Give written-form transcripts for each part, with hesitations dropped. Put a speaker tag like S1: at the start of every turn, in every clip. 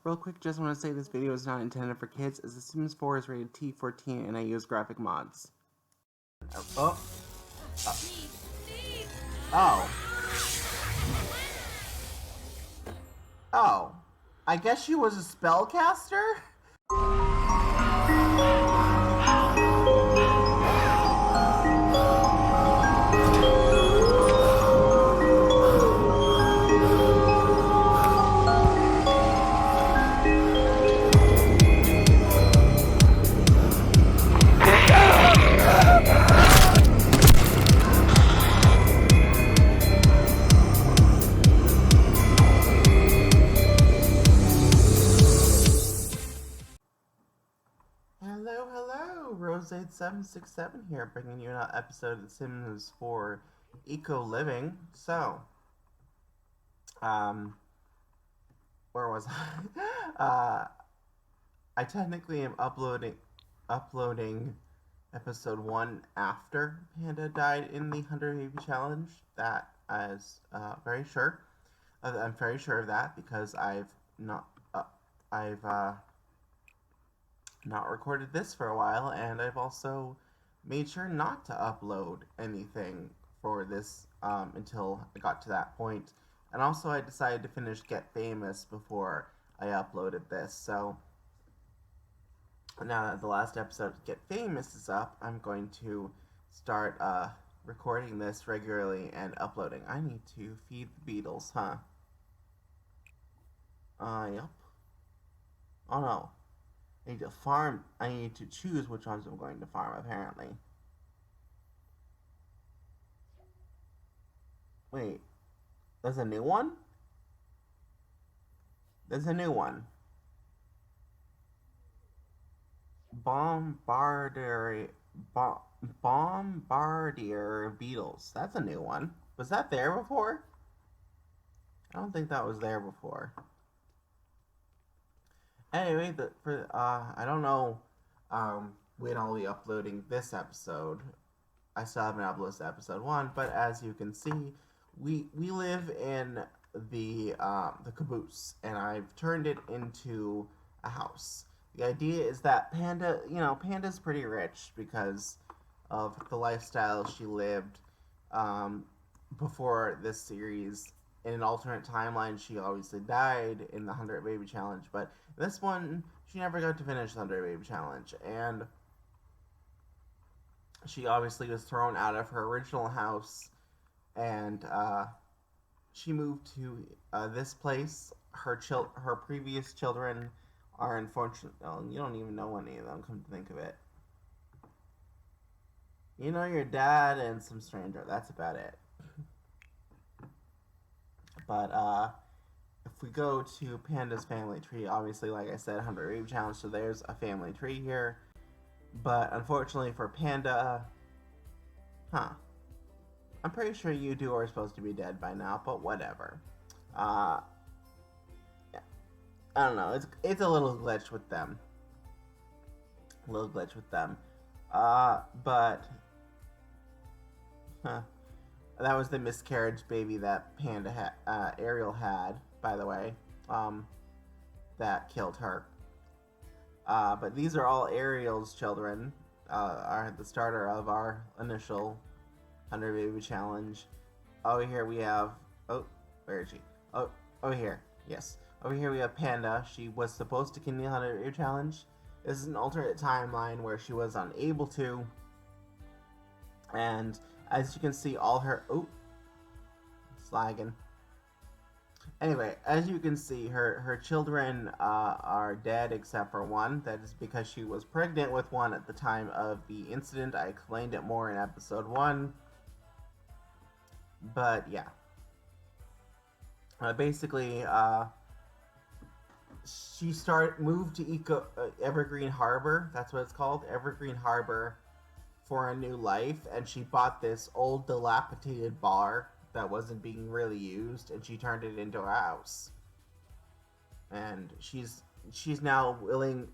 S1: Real quick, just want to say this video is not intended for kids, as The Sims 4 is rated T14 and I use graphic mods.
S2: Oh. Oh. Oh. I guess she was a spellcaster? Hello, Rose8767 here, bringing you an episode of The Sims 4 Eco Living. So, where was I? I technically am uploading episode 1 after Panda died in the 100 Baby Challenge. That is very sure. I'm very sure of that because I've not recorded this for a while, and I've also made sure not to upload anything for this until I got to that point. And also I decided to finish Get Famous before I uploaded this, so now that the last episode of Get Famous is up, I'm going to start recording this regularly and uploading. I need to feed the beetles, huh? Yep. Oh no. I need to farm. I need to choose which ones I'm going to farm, apparently. Wait. There's a new one? There's a new one. Bombardier beetles. That's a new one. Was that there before? I don't think that was there before. Anyway, I don't know when I'll be uploading this episode. I still haven't uploaded episode 1, but as you can see, we live in the caboose, and I've turned it into a house. The idea is that Panda's pretty rich because of the lifestyle she lived before this series. In an alternate timeline, she obviously died in the 100 Baby Challenge, but this one, she never got to finish the 100 Baby Challenge, and she obviously was thrown out of her original house, and she moved to this place. Her previous children are unfortunate. Oh, you don't even know any of them, come to think of it. You know your dad and some stranger. That's about it. But if we go to Panda's family tree, obviously, like I said, 100 Baby Challenge, so there's a family tree here. But unfortunately for Panda, I'm pretty sure you two are supposed to be dead by now, but whatever. Yeah. I don't know. It's a little glitch with them. But that was the miscarriage baby that Panda Ariel had, by the way, that killed her. But these are all Ariel's children, are the starter of our initial 100 Baby Challenge. Over here we have, where is she? Oh, over here, yes. Over here we have Panda. She was supposed to continue the 100 Baby Challenge. This is an alternate timeline where she was unable to, and as you can see, all her... Oh, it's lagging. Anyway, as you can see, her children are dead except for one. That is because she was pregnant with one at the time of the incident. I explained it more in episode 1. But, yeah. Basically, she moved to Evergreen Harbor. That's what it's called, Evergreen Harbor, for a new life, and she bought this old dilapidated bar that wasn't being really used, and she turned it into a house. And she's now willing,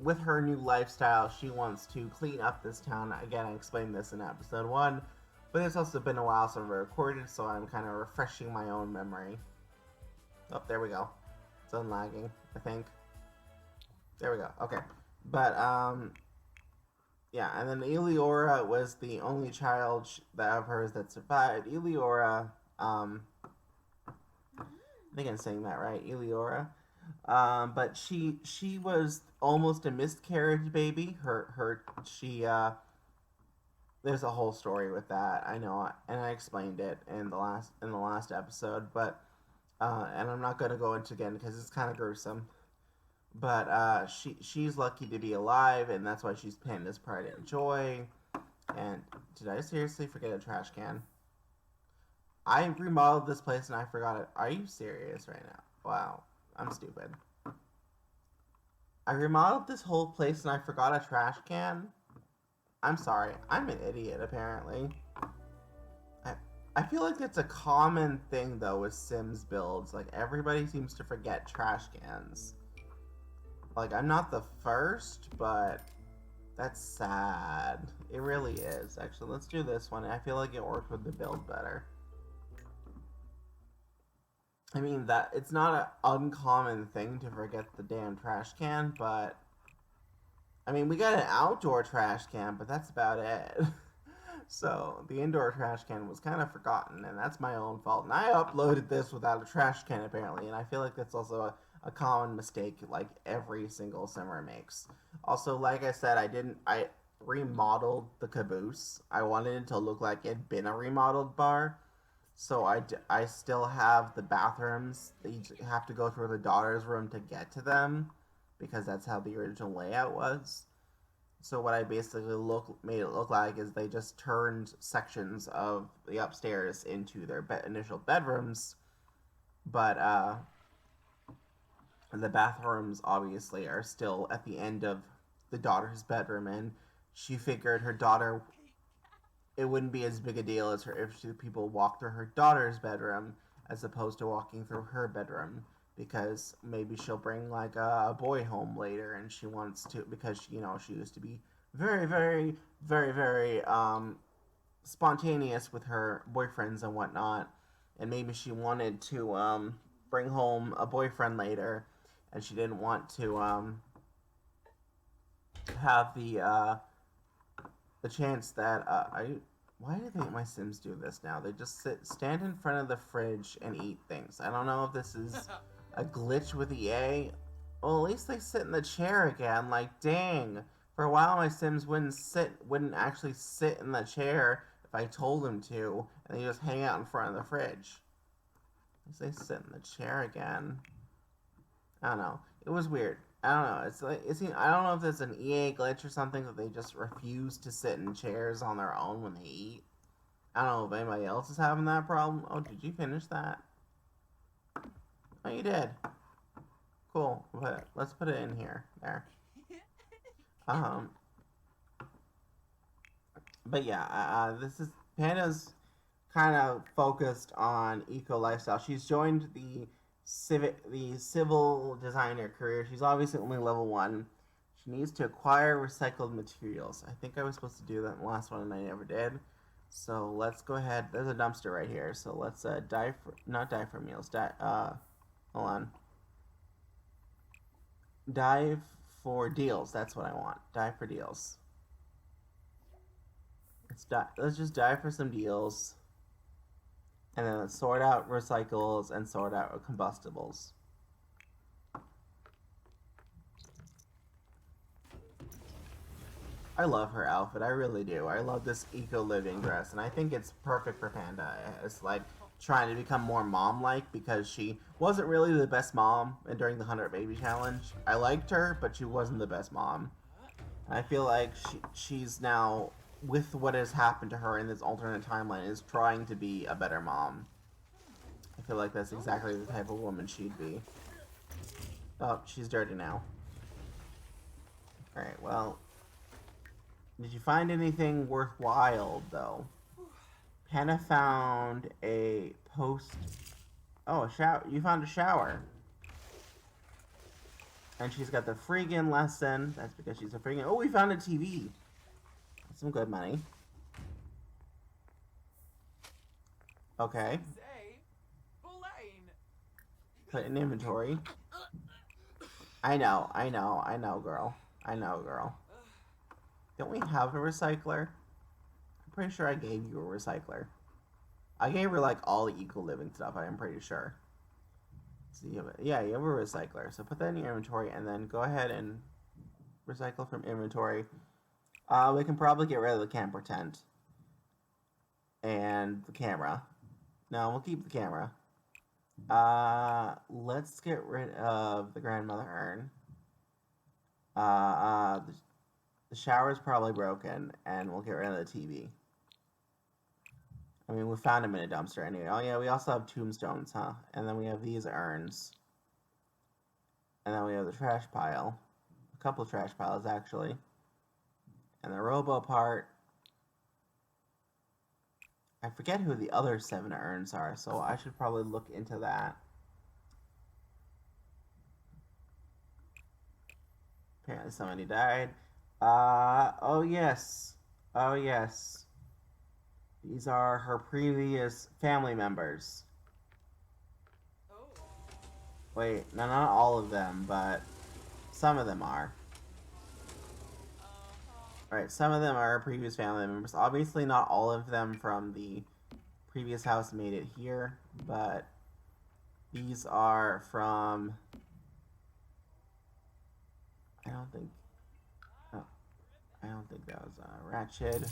S2: with her new lifestyle, she wants to clean up this town. Again, I explained this in episode 1, but it's also been a while since I recorded, so I'm kind of refreshing my own memory. Oh, there we go. It's unlagging, I think. There we go. Okay. But, yeah, and then Eleora was the only child of hers that survived. Eleora, I think I'm saying that right, Eleora. But she was almost a miscarriage baby. There's a whole story with that. I know, and I explained it in the last episode, but and I'm not gonna go into it again because it's kind of gruesome. But she's lucky to be alive, and that's why she's Panda's pride and joy. And did I seriously forget a trash can? I remodeled this place and I forgot it. Are you serious right now? Wow, I'm stupid. I remodeled this whole place and I forgot a trash can? I'm sorry. I'm an idiot, apparently. I feel like it's a common thing, though, with Sims builds. Like, everybody seems to forget trash cans. Like, I'm not the first, but that's sad. It really is. Actually, let's do this one. I feel like it worked with the build better. I mean, it's not an uncommon thing to forget the damn trash can, but... I mean, we got an outdoor trash can, but that's about it. So, the indoor trash can was kind of forgotten, and that's my own fault. And I uploaded this without a trash can, apparently, and I feel like that's also a common mistake, like, every single simmer makes. Also, like I said, I remodeled the caboose. I wanted it to look like it'd been a remodeled bar. So I still have the bathrooms. You have to go through the daughter's room to get to them, because that's how the original layout was. So what I basically made it look like is they just turned sections of the upstairs into their initial bedrooms, but the bathrooms obviously are still at the end of the daughter's bedroom, and she figured her daughter, it wouldn't be as big a deal as people walked through her daughter's bedroom as opposed to walking through her bedroom, because maybe she'll bring like a boy home later, and she wants to, because she used to be very, very, very, very spontaneous with her boyfriends and whatnot, and maybe she wanted to bring home a boyfriend later, and she didn't want to have the chance that why do my Sims do this now? They just stand in front of the fridge and eat things. I don't know if this is a glitch with EA. Well, at least they sit in the chair again. Like, dang. For a while, my Sims wouldn't actually sit in the chair if I told them to, and they just hang out in front of the fridge. At least they sit in the chair again. I don't know. It was weird. I don't know. I don't know if it's an EA glitch or something that they just refuse to sit in chairs on their own when they eat. I don't know if anybody else is having that problem. Oh, did you finish that? Oh, you did. Cool. But let's put it in here. There. But yeah, this is Panda's kind of focused on eco lifestyle. She's joined the civil designer career. She's obviously only level 1. She needs to acquire recycled materials. I think I was supposed to do that in the last one and I never did. So let's go ahead. There's a dumpster right here. So let's not die for meals. Hold on. Dive for deals. That's what I want. Dive for deals. Let's just dive for some deals. And then let's sort out recycles and sort out combustibles. I love her outfit. I really do. I love this eco-living dress. And I think it's perfect for Panda. It's like trying to become more mom-like, because she wasn't really the best mom during the 100 Baby Challenge. I liked her, but she wasn't the best mom. And I feel like she's now, with what has happened to her in this alternate timeline, is trying to be a better mom. I feel like that's exactly the type of woman she'd be. Oh, she's dirty now. Alright, well, did you find anything worthwhile, though? Hannah found a post... Oh, a shower. You found a shower. And she's got the freegan lesson. That's because she's a freegan. Oh, we found a TV. That's some good money. Okay. Put in inventory. I know, girl. I know, girl. Don't we have a recycler? I'm pretty sure I gave you a recycler. I gave her like all the eco living stuff, I'm pretty sure. So you have yeah, you have a recycler. So put that in your inventory and then go ahead and recycle from inventory. We can probably get rid of the camper tent. And the camera. No, we'll keep the camera. Let's get rid of the grandmother urn. The shower's probably broken, and we'll get rid of the TV. I mean, we found them in a dumpster anyway. Oh yeah, we also have tombstones, huh? And then we have these urns. And then we have the trash pile. A couple trash piles, actually. And the robo part. I forget who the other 7 urns are, so I should probably look into that. Apparently somebody died. Oh yes. Oh yes. These are her previous family members. Wait, no, not all of them, but some of them are. Alright, some of them are previous family members. Obviously not all of them from the previous house made it here, but these are from... I don't think that was Ratchet,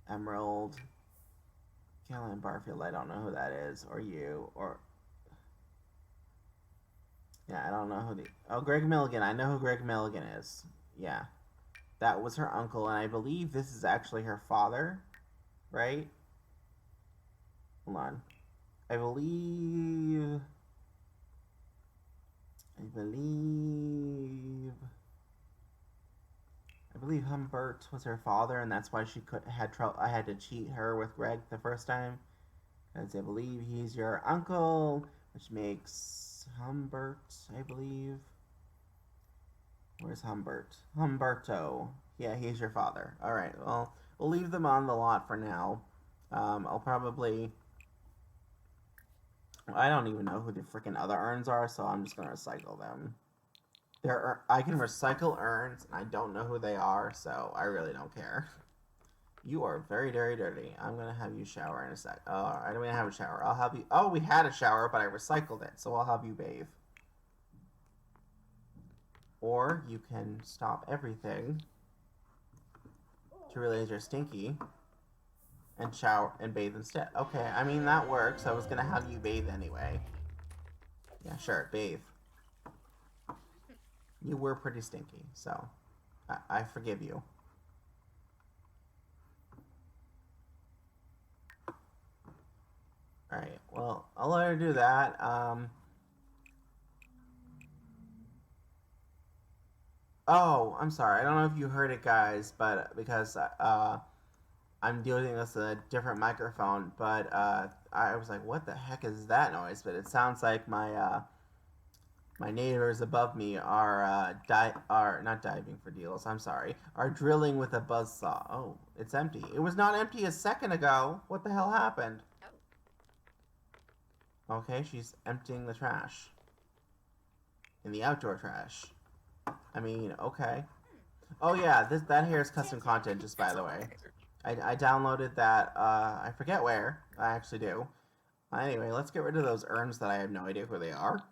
S2: Emerald, Caroline Barfield. I don't know who that is, or you, or yeah, I don't know who the Greg Milligan. I know who Greg Milligan is. Yeah, that was her uncle, and I believe this is actually her father, right? Hold on, I believe. I believe Humbert was her father, and that's why she had trouble. I had to cheat her with Greg the first time, because I believe he's your uncle, which makes Humbert, I believe. Where's Humbert? Humberto. Yeah, he's your father. All right. Well, we'll leave them on the lot for now. I'll probably. I don't even know who the freaking other urns are, so I'm just gonna recycle them. I can recycle urns, and I don't know who they are, so I really don't care. You are very, very dirty. I'm gonna have you shower in a sec. I don't even have a shower. I'll have you. Oh, we had a shower, but I recycled it, so I'll have you bathe. Or you can stop everything to realize you're stinky and shower and bathe instead. Okay, I mean that works. I was gonna have you bathe anyway. Yeah, sure, bathe. You were pretty stinky, so I forgive you. Alright, well, I'll let her do that. Oh, I'm sorry. I don't know if you heard it, guys, but because I'm doing this with a different microphone, but I was like, what the heck is that noise? But it sounds like my neighbors above me are not diving for deals. I'm sorry, are drilling with a buzzsaw. Oh, it's empty. It was not empty a second ago. What the hell happened? Okay, she's emptying the trash. In the outdoor trash. I mean, okay. Oh yeah, that here is custom content, just by the way. I downloaded that, I forget where. I actually do. Anyway, let's get rid of those urns that I have no idea who they are.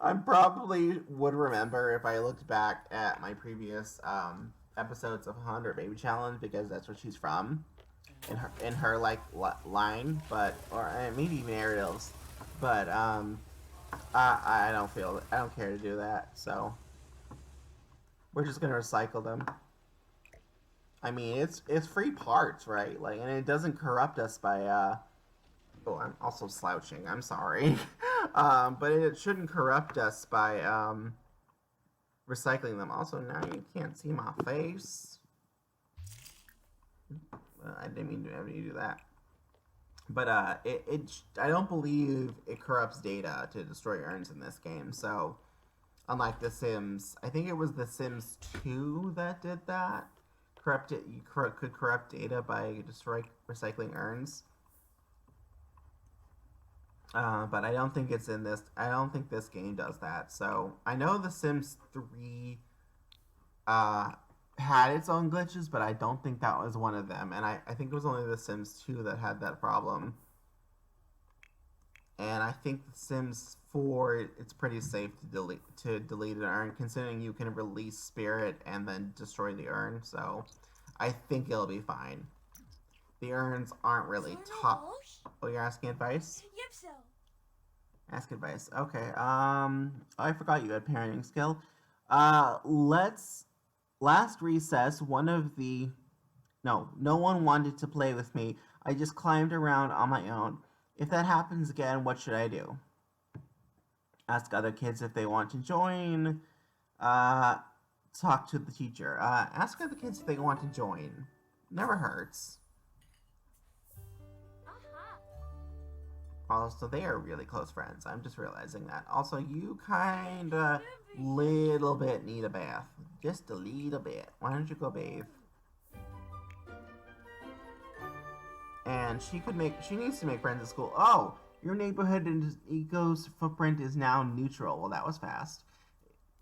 S2: I probably would remember if I looked back at my previous episodes of 100 Baby Challenge, because that's where she's from. In her like line, but or maybe even Ariel's, but I don't care to do that, so we're just gonna recycle them. I mean, it's free parts, right? Like, and it doesn't corrupt us by oh, I'm also slouching. I'm sorry, but it shouldn't corrupt us by recycling them. Also, now you can't see my face. I didn't mean to have you do that. But I don't believe it corrupts data to destroy urns in this game. So, unlike The Sims, I think it was The Sims 2 that did that. You could corrupt data by recycling urns. But I don't think it's in this. I don't think this game does that. So I know The Sims 3 uh, had its own glitches, but I don't think that was one of them. And I think it was only The Sims 2 that had that problem. And I think The Sims 4, it's pretty safe to delete an urn, considering you can release spirit and then destroy the urn. So I think it'll be fine. The urns aren't really top. Oh, you're asking advice?
S3: Yep, so.
S2: Ask advice. Okay. I forgot you had parenting skill. Let's. Last recess, no one wanted to play with me. I just climbed around on my own. If that happens again, what should I do? Ask other kids if they want to join. Talk to the teacher. Ask other kids if they want to join. Never hurts. Also, they are really close friends. I'm just realizing that. Also, you kinda little bit need a bath. Just a little bit. Why don't you go bathe? And she needs to make friends at school. Oh, your neighborhood and eco's footprint is now neutral. Well, that was fast.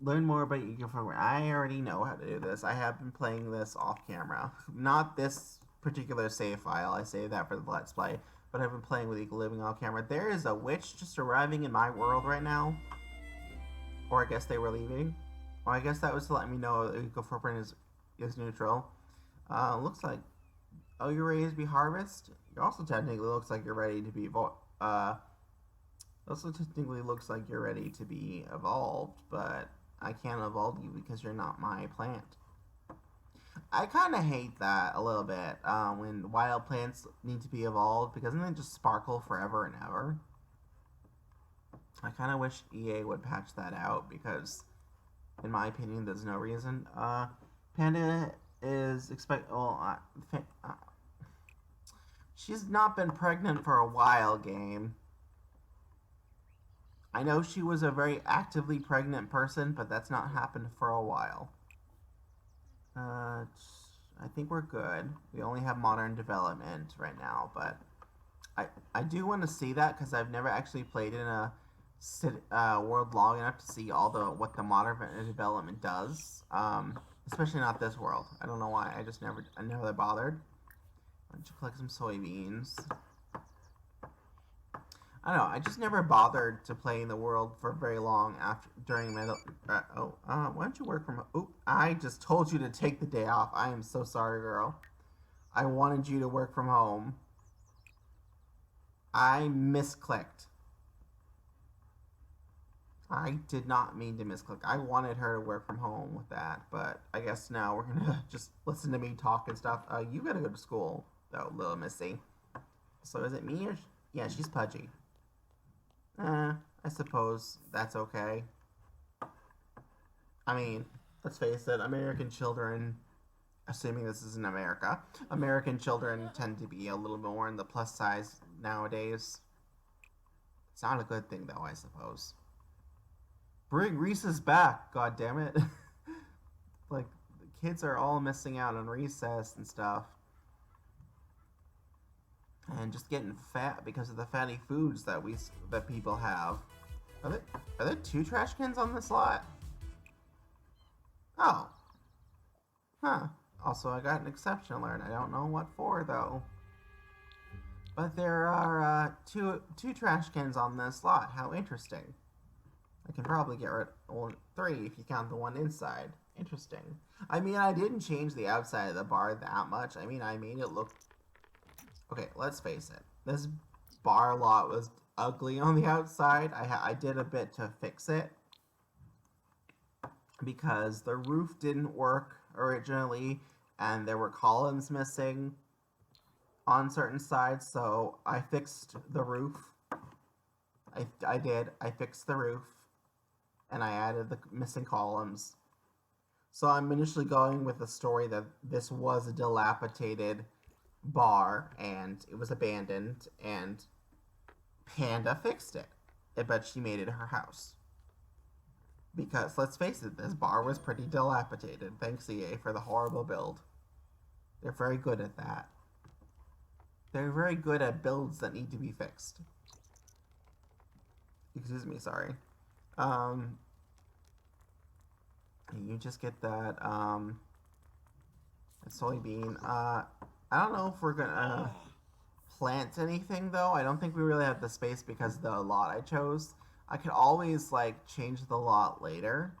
S2: Learn more about eco footprint. I already know how to do this. I have been playing this off camera. Not this particular save file. I saved that for the Let's Play. But I've been playing with Eco Living off camera. There is a witch just arriving in my world right now. Or I guess they were leaving. Well, I guess that was to let me know the eco footprint is neutral. Looks like... Oh, you're ready to be harvested? It also technically looks like you're ready to be... also technically looks like you're ready to be evolved. But I can't evolve you because you're not my plant. I kind of hate that a little bit when wild plants need to be evolved because then they just sparkle forever and ever. I kind of wish EA would patch that out because, in my opinion, there's no reason. Panda is she's not been pregnant for a while, game. I know she was a very actively pregnant person, but that's not happened for a while. I think we're good. We only have modern development right now, but I do want to see that because I've never actually played in a world long enough to see what the modern development does. Especially not this world. I don't know why. I never bothered. Why don't you collect some soybeans? I don't know. I just never bothered to play in the world for very long during my. Why don't you work from? Oh, I just told you to take the day off. I am so sorry, girl. I wanted you to work from home. I misclicked. I did not mean to misclick. I wanted her to work from home with that, but I guess now we're gonna just listen to me talk and stuff. You gotta go to school, though, little missy. So is it me or? Yeah, she's pudgy. I suppose that's okay. I mean, let's face it, American children, assuming this is in America, American children tend to be a little more in the plus size nowadays. It's not a good thing, though, I suppose. Bring recess back, god damn it. Like, the kids are all missing out on recess and stuff. And just getting fat because of the fatty foods that people have. Are there 2 trash cans on this lot? Oh. Huh. Also, I got an exception alert. I don't know what for, though. But there are two trash cans on this lot. How interesting. I can probably get rid of 3 if you count the one inside. Interesting. I mean, I didn't change the outside of the bar that much. I mean, I made it look... Okay, let's face it. This bar lot was ugly on the outside. I did a bit to fix it because the roof didn't work originally and there were columns missing on certain sides, so I fixed the roof. I did. I fixed the roof and I added the missing columns. So I'm initially going with the story that this was a dilapidated bar and it was abandoned and Panda fixed it. I bet she made it her house. Because, let's face it, this bar was pretty dilapidated. Thanks, EA, for the horrible build. They're very good at that. They're very good at builds that need to be fixed. Excuse me, sorry. Um, you just get that soybean. I don't know if we're gonna plant anything though. I don't think we really have the space because of the lot I chose. I could always like change the lot later,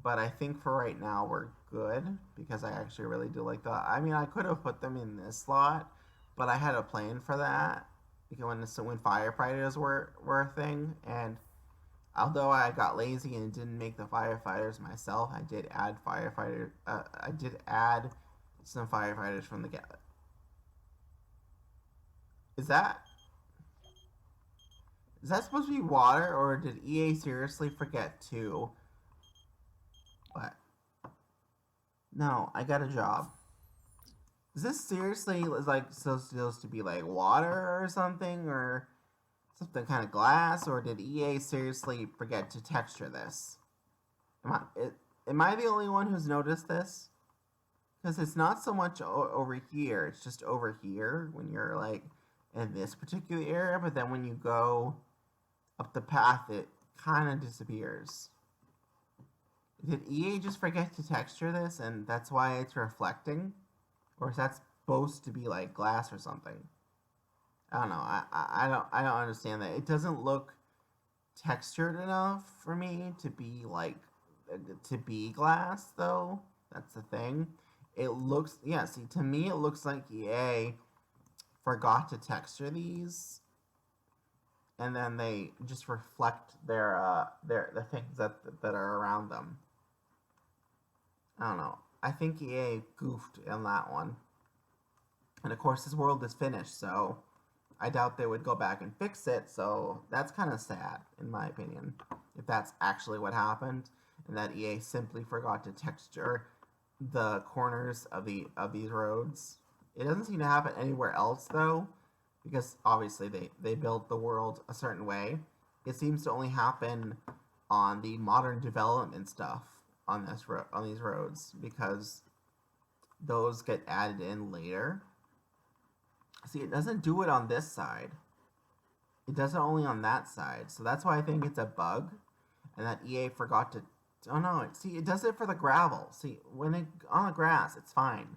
S2: but I think for right now we're good because I actually really do like the. I mean, I could have put them in this slot, but I had a plan for that because when firefighters were a thing, and although I got lazy and didn't make the firefighters myself, I did add firefighter. I did add some firefighters from the get. Is that is that supposed to be water, or did EA seriously forget to? What? No, I got a job. Is this seriously like supposed to be like water or something, or something kind of glass, or did EA seriously forget to texture this? Am I the only one who's noticed this? Because it's not so much over here; it's just over here when you're like in this particular area. But then when you go up the path, it kind of disappears. Did EA just forget to texture this, and that's why it's reflecting, or is that supposed to be like glass or something? I don't know. I don't understand that. It doesn't look textured enough for me to be like to be glass though. That's the thing. It looks yeah. See, to me, it looks like EA forgot to texture these, and then they just reflect their the things that are around them. I don't know. I think EA goofed in that one. And of course, this world is finished, so I doubt they would go back and fix it. So that's kind of sad, in my opinion, if that's actually what happened, and that EA simply forgot to texture the corners of these roads. It doesn't seem to happen anywhere else though, because obviously they built the world a certain way. It seems to only happen on the modern development stuff on on these roads because those get added in later. See, it doesn't do it on this side. It does it only on that side. So that's why I think it's a bug, and that EA forgot to. Oh no! See, it does it for the gravel. See, when it on the grass, it's fine,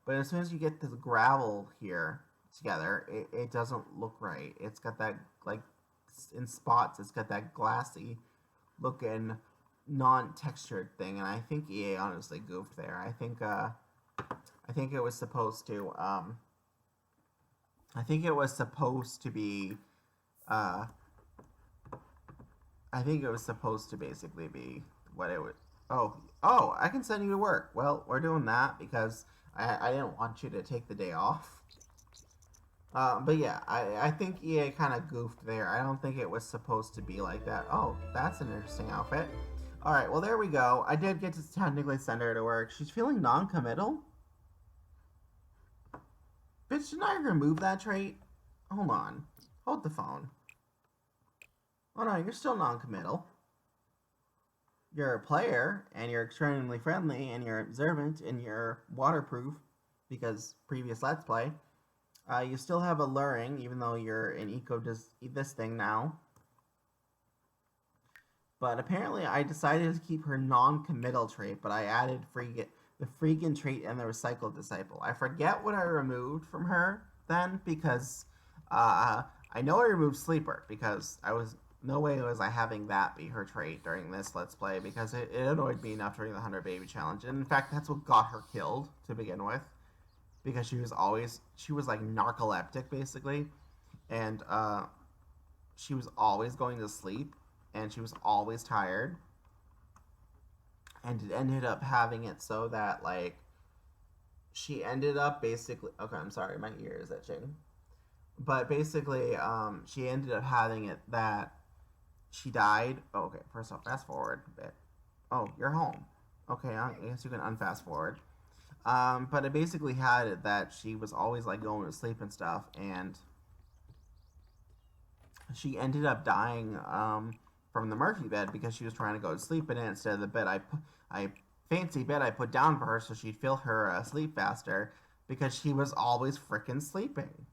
S2: but as soon as you get the gravel here together, it doesn't look right. It's got that like in spots. It's got that glassy looking non-textured thing, and I think EA honestly goofed there. I think it was supposed to I think it was supposed to be uh I think it was supposed to basically be what it would. Oh, I can send you to work. Well, we're doing that because I didn't want you to take the day off. But yeah, I think EA kind of goofed there. I don't think it was supposed to be like that. Oh, that's an interesting outfit. Alright, well, there we go. I did get to technically send her to work. She's feeling non-committal? Bitch, didn't I remove that trait? Hold on. Hold the phone. Oh no, you're still non-committal. You're a player, and you're extremely friendly, and you're observant, and you're waterproof, because previous Let's Play. You still have alluring, even though you're an this thing now. But apparently I decided to keep her non-committal trait, but I added the freaking trait and the recycled disciple. I forget what I removed from her then, because I know I removed sleeper, because no way was I having that be her trait during this Let's Play, because it annoyed me enough during the 100 Baby Challenge. And in fact, that's what got her killed to begin with, because she was like narcoleptic, basically, and she was always going to sleep, and she was always tired, and it ended up having it so that like she ended up basically okay, I'm sorry, my ear is itching, but basically she ended up having it that she died. Oh, okay, first off, fast forward a bit. Oh, you're home. Okay, I guess you can unfast forward. But it basically had it that she was always like going to sleep and stuff, and she ended up dying from the Murphy bed because she was trying to go to sleep in it instead of the bed I fancy bed I put down for her so she'd feel her sleep faster, because she was always freaking sleeping.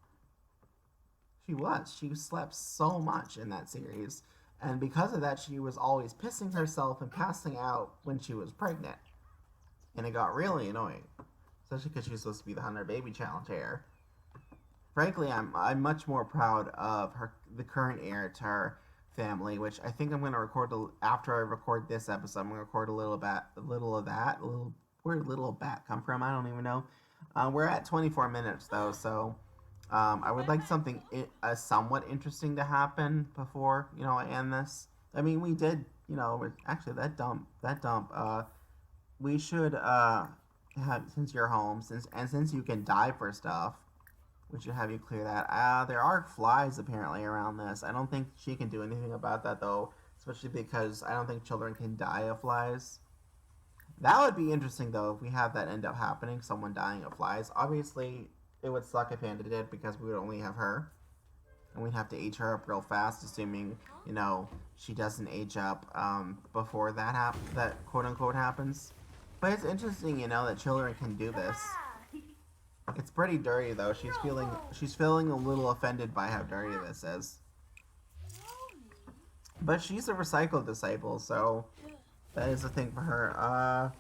S2: She slept so much in that series, And because of that, she was always pissing herself and passing out when she was pregnant. And it got really annoying, especially because she's supposed to be the 100 Baby Challenge heir. Frankly, I'm much more proud of the current heir to her family, which I think I'm going to record after I record this episode. I'm going to record a little of that. Where did little bat come from? I don't even know. We're at 24 minutes though, so I would like something somewhat interesting to happen before I end this. I mean, we did, actually that dump. We should have, since you're home, since you can die for stuff. We should have you clear that. There are flies apparently around this. I don't think she can do anything about that though, especially because I don't think children can die of flies. That would be interesting though if we have that end up happening, someone dying of flies. Obviously, it would suck if Panda did because we would only have her, and we'd have to age her up real fast, assuming she doesn't age up before that quote unquote happens. But it's interesting, that children can do this. It's pretty dirty though. She's feeling a little offended by how dirty this is. But she's a recycled disciple, so that is a thing for her.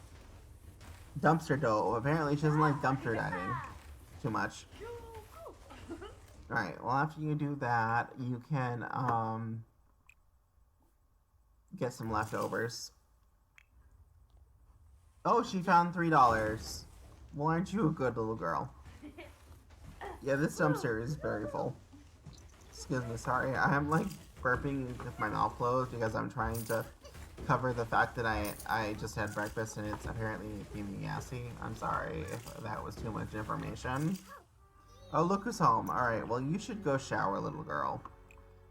S2: Dumpster dough. Apparently she doesn't like dumpster diving too much. Alright, well after you do that, you can get some leftovers. Oh, she found $3. Well, aren't you a good little girl? Yeah, this dumpster is very full. Excuse me, sorry. I'm like burping with my mouth closed because I'm trying to cover the fact that I just had breakfast and it's apparently making me gassy. I'm sorry if that was too much information. Oh, look who's home. Alright, well you should go shower, little girl.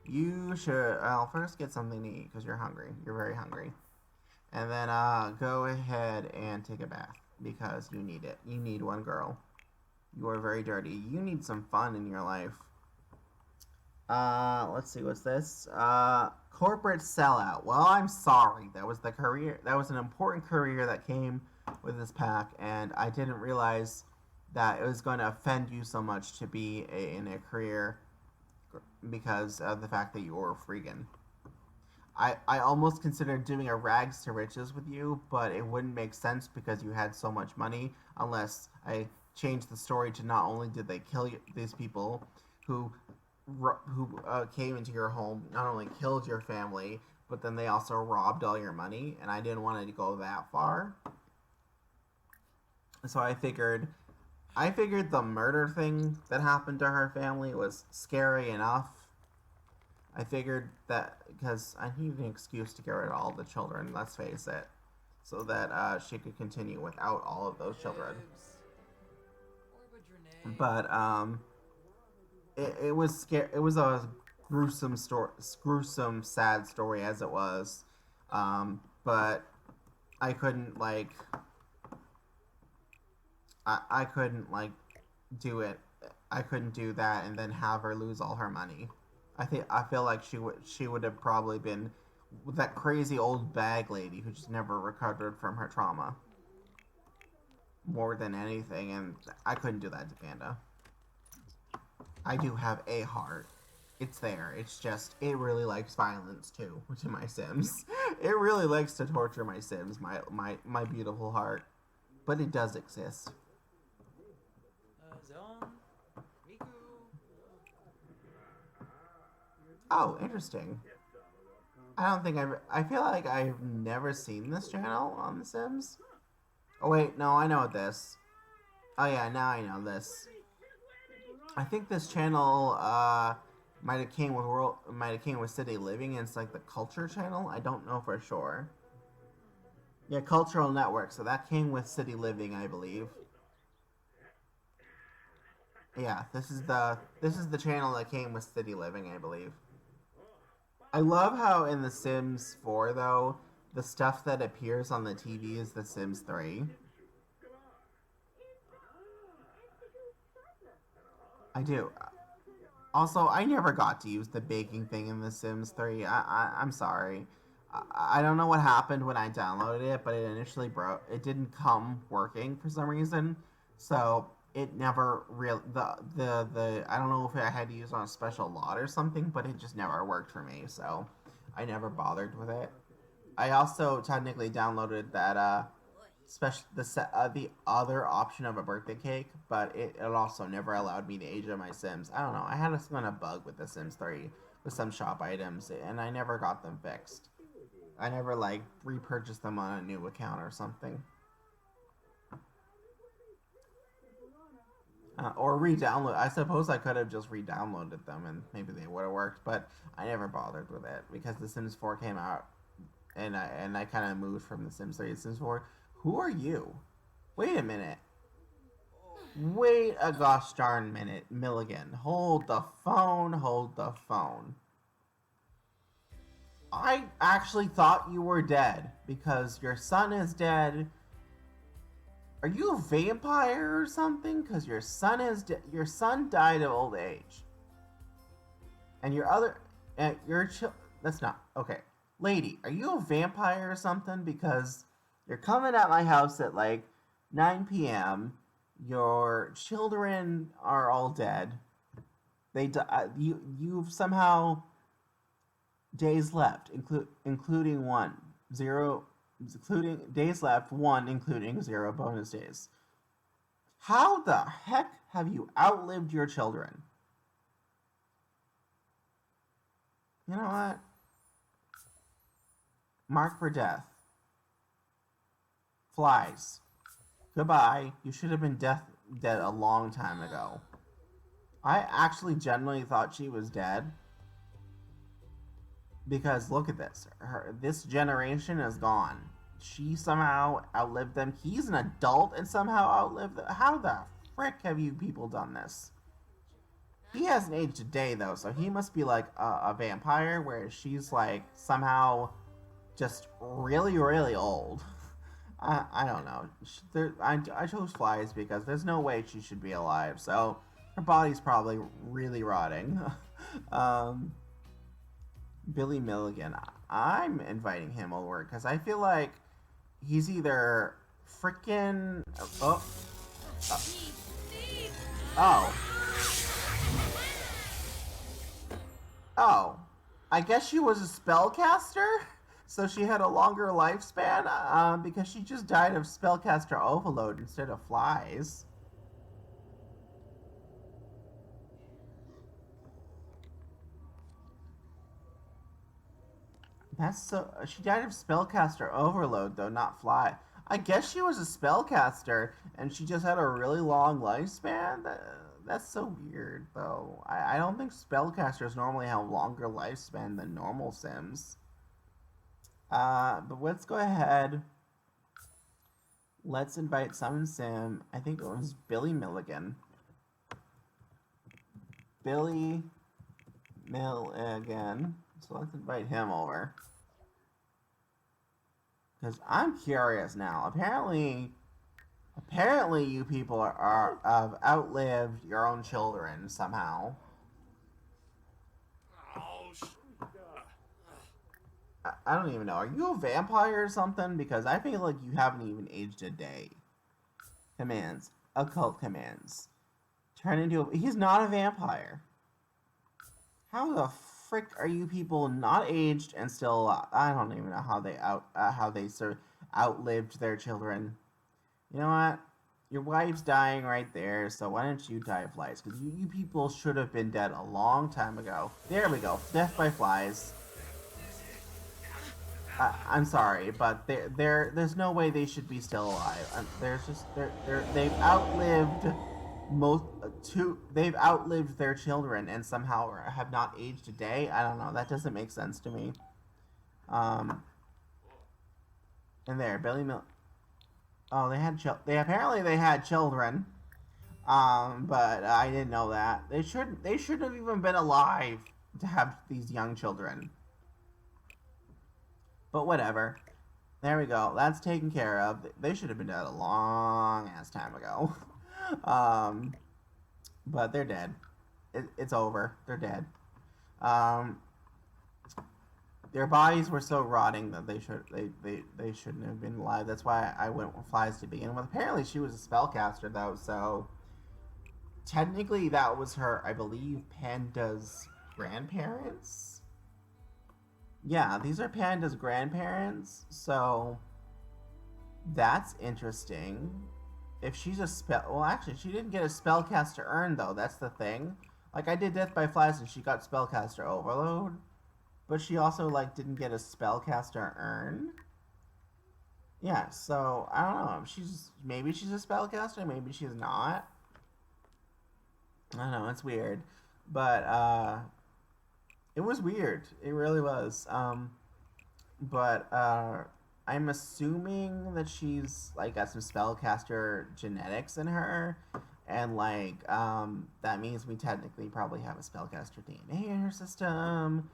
S2: You should, I'll first get something to eat because you're hungry. You're very hungry. And then go ahead and take a bath because you need it. You need one, girl. You are very dirty. You need some fun in your life. Let's see, what's this? Corporate sellout. Well, I'm sorry. That was an important career that came with this pack, and I didn't realize that it was going to offend you so much to be in a career because of the fact that you were a freegan. I almost considered doing a rags to riches with you, but it wouldn't make sense because you had so much money unless I changed the story to not only did they kill these people who came into your home, not only killed your family, but then they also robbed all your money, and I didn't want it to go that far. So I figured the murder thing that happened to her family was scary enough. I figured that because I needed an excuse to get rid of all the children, let's face it, so that she could continue without all of those children. But it was scary. It was a gruesome sad story as it was. But I couldn't I couldn't do it. I couldn't do that and then have her lose all her money. I feel like she would have probably been that crazy old bag lady who just never recovered from her trauma. More than anything, and I couldn't do that to Panda. I do have a heart. It's there. It's just, it really likes violence too, to my Sims. It really likes to torture my Sims, my beautiful heart. But it does exist. Oh, interesting. I feel like I've never seen this channel on The Sims. Oh wait, no, I know this. Oh yeah, now I know this. I think this channel might have came with City Living, and it's like the Culture channel. I don't know for sure. Yeah, Cultural Network. So that came with City Living, I believe. Yeah, this is the channel that came with City Living, I believe. I love how in The Sims 4 though, the stuff that appears on the TV is The Sims 3. I do. Also, I never got to use the baking thing in The Sims 3. I'm sorry. I don't know what happened when I downloaded it, but it initially broke. It didn't come working for some reason. So it never real the I don't know if I had to use on a special lot or something, but it just never worked for me. So I never bothered with it. I also technically downloaded that the other option of a birthday cake, but it also never allowed me to age on my Sims. I don't know. I had some kind of bug with The Sims 3 with some shop items, and I never got them fixed. I never like repurchased them on a new account or something. Or re-download. I suppose I could have just re-downloaded them and maybe they would have worked, but I never bothered with it because The Sims 4 came out, and I kind of moved from The Sims 3 to Sims 4. Who are you? Wait a minute. Wait a gosh darn minute, Milligan. Hold the phone. Hold the phone. I actually thought you were dead because your son is dead. Are you a vampire or something? Because your son died of old age, and that's not okay. Lady, are you a vampire or something? Because you're coming at my house at like 9 p.m. Your children are all dead. You've somehow days left, including days left, one including 0 bonus days. How the heck have you outlived your children? You know what? Mark for death. Flies. Goodbye. You should have been dead a long time ago. I actually genuinely thought she was dead. Because look at this. This generation is gone. She somehow outlived them. He's an adult and somehow outlived them. How the frick have you people done this? He hasn't aged a day though, so he must be like a vampire, where she's like somehow just really, really old. I don't know. I chose flies because there's no way she should be alive, so her body's probably really rotting. Billy Milligan. I'm inviting him over because I feel like he's either freaking oh, I guess she was a spellcaster, so she had a longer lifespan because she just died of spellcaster overload instead of flies. That's so. She died of spellcaster overload, though, not fly. I guess she was a spellcaster, and she just had a really long lifespan. That's so weird, though. I don't think spellcasters normally have longer lifespan than normal Sims. But let's go ahead. Let's invite Summon Sim. I think it was Billy Milligan. Billy Milligan. So let's invite him over. Because I'm curious now. Apparently you people have outlived your own children somehow. I don't even know. Are you a vampire or something? Because I feel like you haven't even aged a day. Commands. Occult commands. Turn into a... He's not a vampire. How the frick are you people not aged and still alive? I don't even know how they outlived their children. You know what? Your wife's dying right there, so why don't you die of flies? Because you people should have been dead a long time ago. There we go. Death by flies. I'm sorry, but there's no way they should be still alive. They've outlived they've outlived their children and somehow have not aged a day. I don't know. That doesn't make sense to me. And there, Billy Mill. Oh, they apparently had children. But I didn't know that. They shouldn't have even been alive to have these young children. But whatever. There we go. That's taken care of. They should have been dead a long ass time ago. But they're dead. It's over. They're dead. Their bodies were so rotting that they shouldn't have been alive. That's why I went with flies to begin with. Apparently she was a spellcaster though, so technically that was her, I believe, Panda's grandparents. Yeah, these are Panda's grandparents, so that's interesting. If she's a spell, well, actually, she didn't get a spellcaster urn though. That's the thing. Like I did Death by Flies, and she got spellcaster overload, but she also like didn't get a spellcaster urn. Yeah, so I don't know. Maybe she's a spellcaster, maybe she's not. I don't know. It's weird, but it was weird. It really was. But I'm assuming that she's like got some spellcaster genetics in her, and like that means we technically probably have a spellcaster DNA in her system,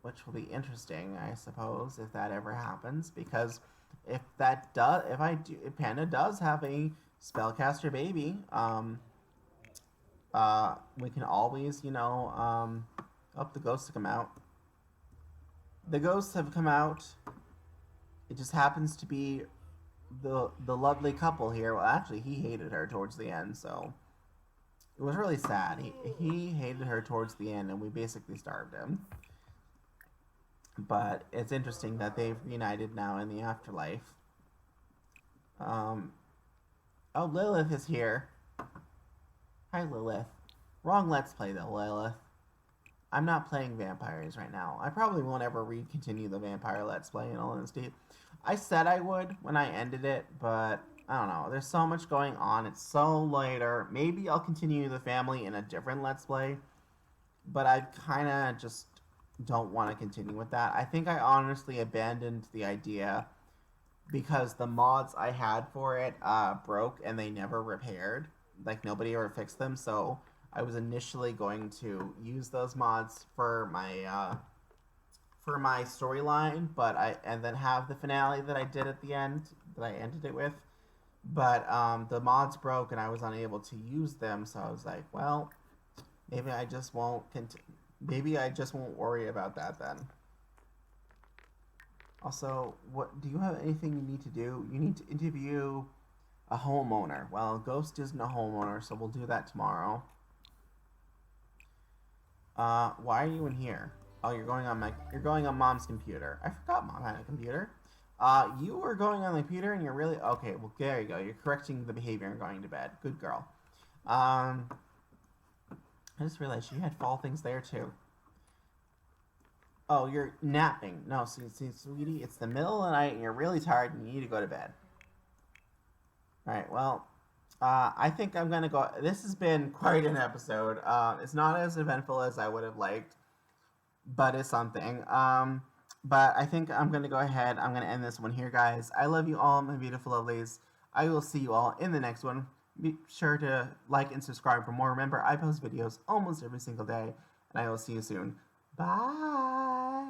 S2: which will be interesting, I suppose, if that ever happens. Because if Panda does have a spellcaster baby, we can always, oh, the ghosts have come out. The ghosts have come out. It just happens to be the lovely couple here. Well, actually, he hated her towards the end, so it was really sad. He hated her towards the end, and we basically starved him. But it's interesting that they've reunited now in the afterlife. Oh, Lilith is here. Hi, Lilith. Wrong Let's Play, though, Lilith. I'm not playing vampires right now. I probably won't ever continue the vampire Let's Play, in all honesty. I said I would when I ended it, but I don't know. There's so much going on. It's so later. Maybe I'll continue the family in a different Let's Play, but I kind of just don't want to continue with that. I think I honestly abandoned the idea because the mods I had for it broke and they never repaired. Like, nobody ever fixed them, so I was initially going to use those mods for my storyline, and then have the finale that I did at the end that I ended it with. But the mods broke and I was unable to use them, so I was like, well, maybe I just won't maybe I just won't worry about that then. Also, what do you have anything you need to do? You need to interview a homeowner. Well, Ghost isn't a homeowner, so we'll do that tomorrow. Why are you in here? Oh, you're going on Mom's computer. I forgot Mom had a computer. You were going on the computer and you're really okay. Well, there you go. You're correcting the behavior and going to bed. Good girl. I just realized you had fall things there too. Oh, you're napping. No, see, sweetie, it's the middle of the night and you're really tired and you need to go to bed. Alright, well, I think I'm gonna go. This has been quite an episode. It's not as eventful as I would have liked, but it's something. But I think I'm gonna go ahead. I'm gonna end this one here, guys. I love you all, my beautiful lovelies. I will see you all in the next one. Be sure to like and subscribe for more. Remember, I post videos almost every single day, and I will see you soon. Bye.